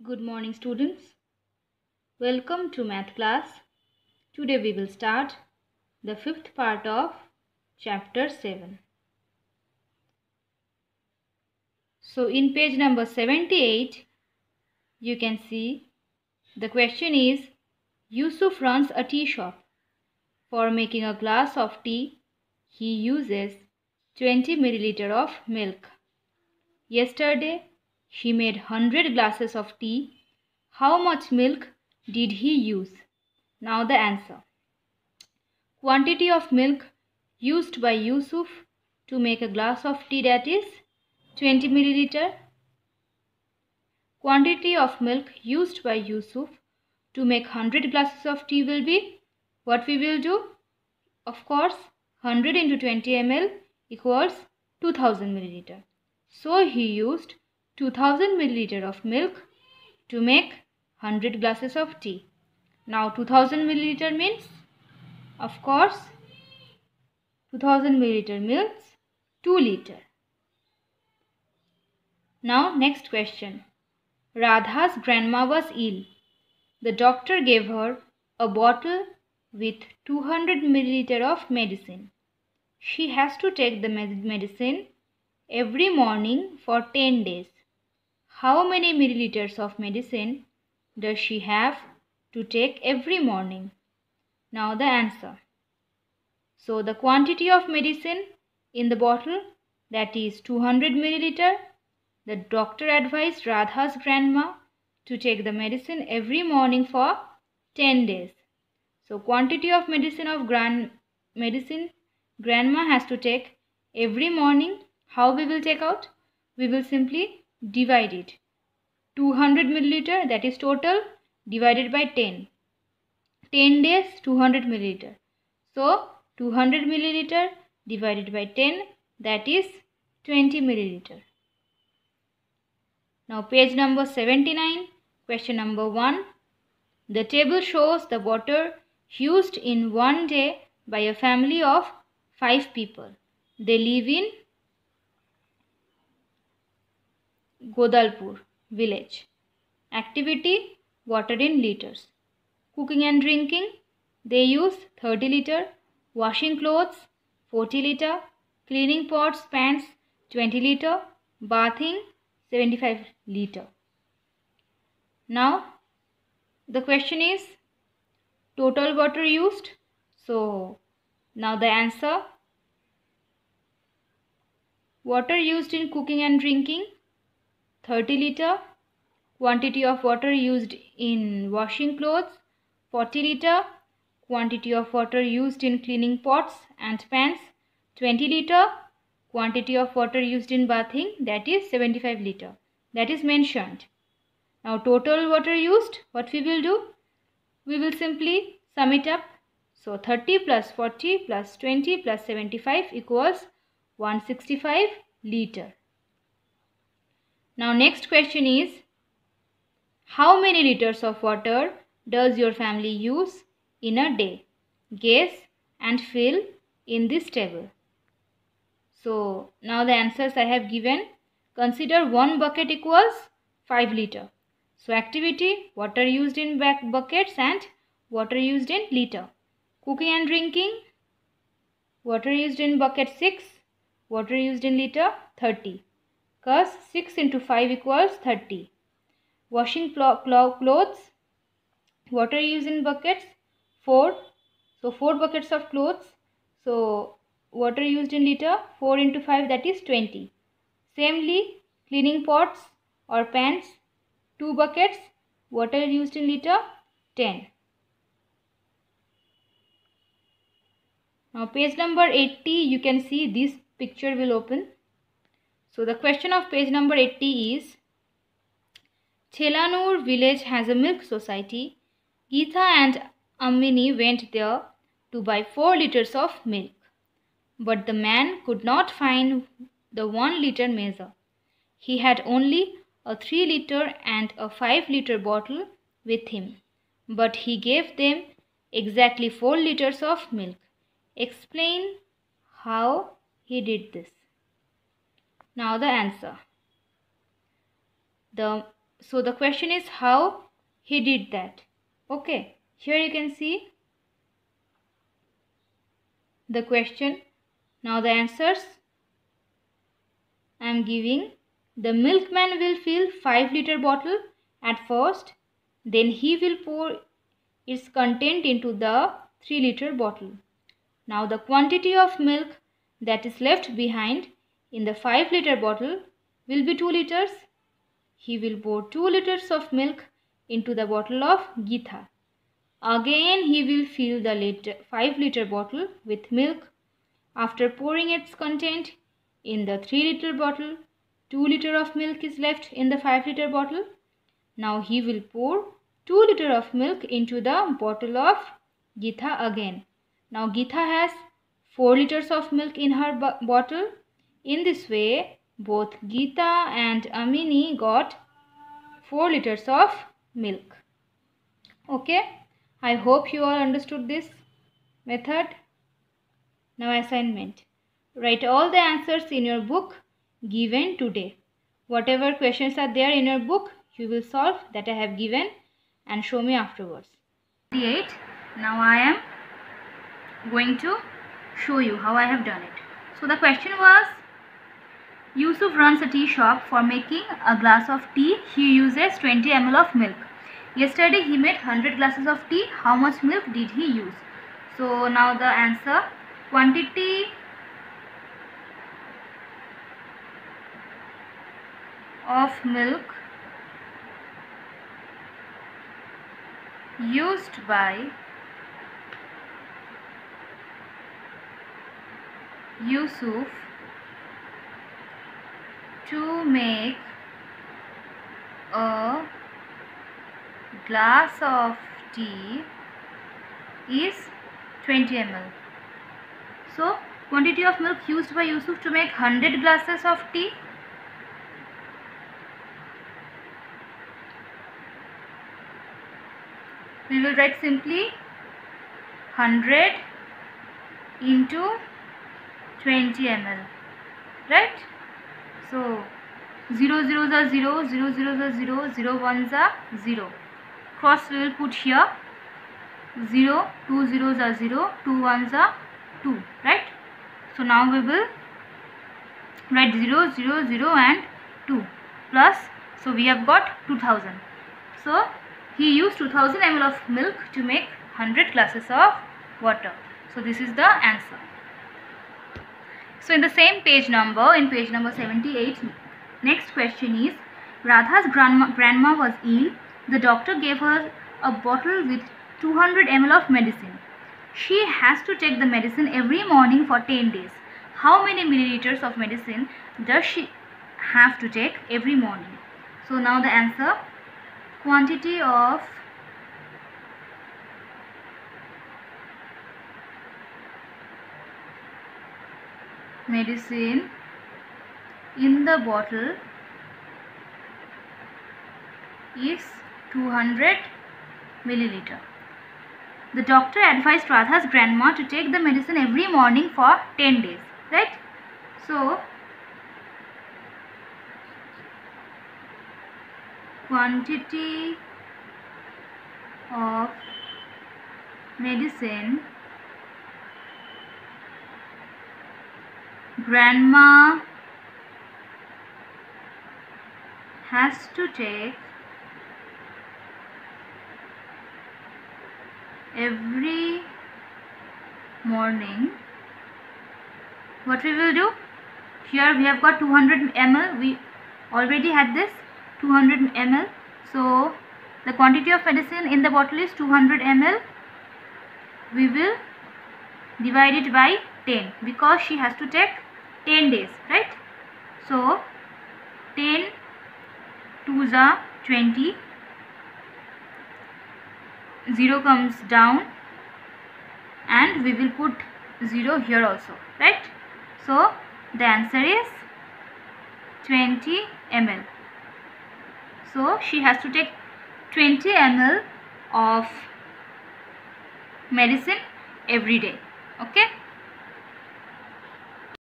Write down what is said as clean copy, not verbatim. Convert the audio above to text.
Good morning, students. Welcome to math class. Today we will start the fifth part of chapter 7. So in page number 78, you can see the question is, Yusuf runs a tea shop. For making a glass of tea, he uses 20 milliliter of milk. Yesterday, he made 100 glasses of tea. How much milk did he use? Now the answer. Quantity of milk used by Yusuf to make a glass of tea, that is 20 milliliter. Quantity of milk used by Yusuf to make 100 glasses of tea will be, what we will do? Of course, 100 into 20 ml equals 2000 milliliter. So he used 2000 milliliter of milk to make 100 glasses of tea. Now 2000 milliliter means, of course, 2000 milliliter means 2 liter. Now next question. Radha's grandma was ill. The doctor gave her a bottle with 200 milliliter of medicine. She has to take the medicine every morning for 10 days. How many milliliters of medicine does she have to take every morning? Now the answer. So the quantity of medicine in the bottle, that is 200 milliliter. The doctor advised Radha's grandma to take the medicine every morning for 10 days. So quantity of medicine of grandma has to take every morning. How we will take out? We will simply divide it. 200 milliliter, that is total, divided by 10. 10 days, 200 milliliter. So 200 milliliter divided by 10, that is 20 milliliter. Now page number 79, question number 1. The table shows the water used in one day by a family of 5 people. They live in Godalpur village. Activity, water in liters. Cooking and drinking, they use 30 liter. Washing clothes, 40 liter. Cleaning pots, pans, 20 liter. Bathing, 75 liter. Now the question is total water used. So now the answer. Water used in cooking and drinking, 30 liter. Quantity of water used in washing clothes, 40 liter. Quantity of water used in cleaning pots and pans, 20 liter. Quantity of water used in bathing, that is 75 liter. That is mentioned. Now total water used, what we will do? We will simply sum it up. So 30 plus 40 plus 20 plus 75 equals 165 liter. Now next question is, how many liters of water does your family use in a day? Guess and fill in this table. So now the answers I have given. Consider one bucket equals 5 liter. So activity, water used in buckets and water used in liter. Cooking and drinking, water used in bucket 6, water used in liter 30. Cos 6 into 5 equals 30. Washing clothes, water used in buckets 4. So 4 buckets of clothes. So water used in liter 4 into 5, that is 20. Samely, cleaning pots or pans 2 buckets, water used in liter 10. Now page number 80, you can see this picture will open. So the question of page number 80 is, Chelanur village has a milk society. Geeta and Amini went there to buy 4 liters of milk. But the man could not find the 1 liter measure. He had only a 3 liter and a 5 liter bottle with him. But he gave them exactly 4 liters of milk. Explain how he did this. Now the answer. The So the question is how he did that. Okay, here you can see the question. Now the answers I am giving. The milkman will fill 5-liter bottle at first, then he will pour its content into the 3-liter bottle. Now the quantity of milk that is left behind in the 5-liter bottle will be 2 liters. He will pour 2 liters of milk into the bottle of Geetha. Again he will fill the 5-liter bottle with milk. After pouring its content in the 3-liter bottle, 2 liters of milk is left in the 5-liter bottle. Now he will pour 2 liters of milk into the bottle of Geetha again. Now Geetha has 4 liters of milk in her bottle. In this way, both Geetha and Amini got 4 liters of milk. Okay, I hope you all understood this method. Now assignment. Write all the answers in your book given today. Whatever questions are there in your book, you will solve that I have given and show me afterwards. 8. Now I am going to show you how I have done it. So the question was, Yusuf runs a tea shop. For making a glass of tea, he uses 20 ml of milk. Yesterday he made 100 glasses of tea. How much milk did he use? So now the answer, quantity of milk used by Yusuf to make a glass of tea is 20 ml. So quantity of milk used by Yusuf to make 100 glasses of tea. We will write simply 100 into 20 ml, right? So 0 zeros are 0, 0 zeros are 0, 0 ones are 0. Cross we will put here. 0, 2 zeros are 0, 2 ones are 2, right? So now we will write 0, 0, 0 and 2 plus. So we have got 2000. So he used 2000 ml of milk to make 100 glasses of water. So this is the answer. So in the same page number, in page number 78, next question is, Radha's grandma was ill. The doctor gave her a bottle with 200 ml of medicine. She has to take the medicine every morning for 10 days. How many milliliters of medicine does she have to take every morning? So now the answer, quantity of medicine in the bottle is 200 milliliter. The doctor advised Radha's grandma to take the medicine every morning for 10 days, right? So quantity of medicine grandma has to take every morning. What we will do? Here we have got 200 ml. We already had this 200 ml. So the quantity of medicine in the bottle is 200 ml. We will divide it by 10 because she has to take 10 days, right? So 10 2s are 20. 0 comes down and we will put 0 here also, right? So the answer is 20 ml. So she has to take 20 ml of medicine every day. Okay.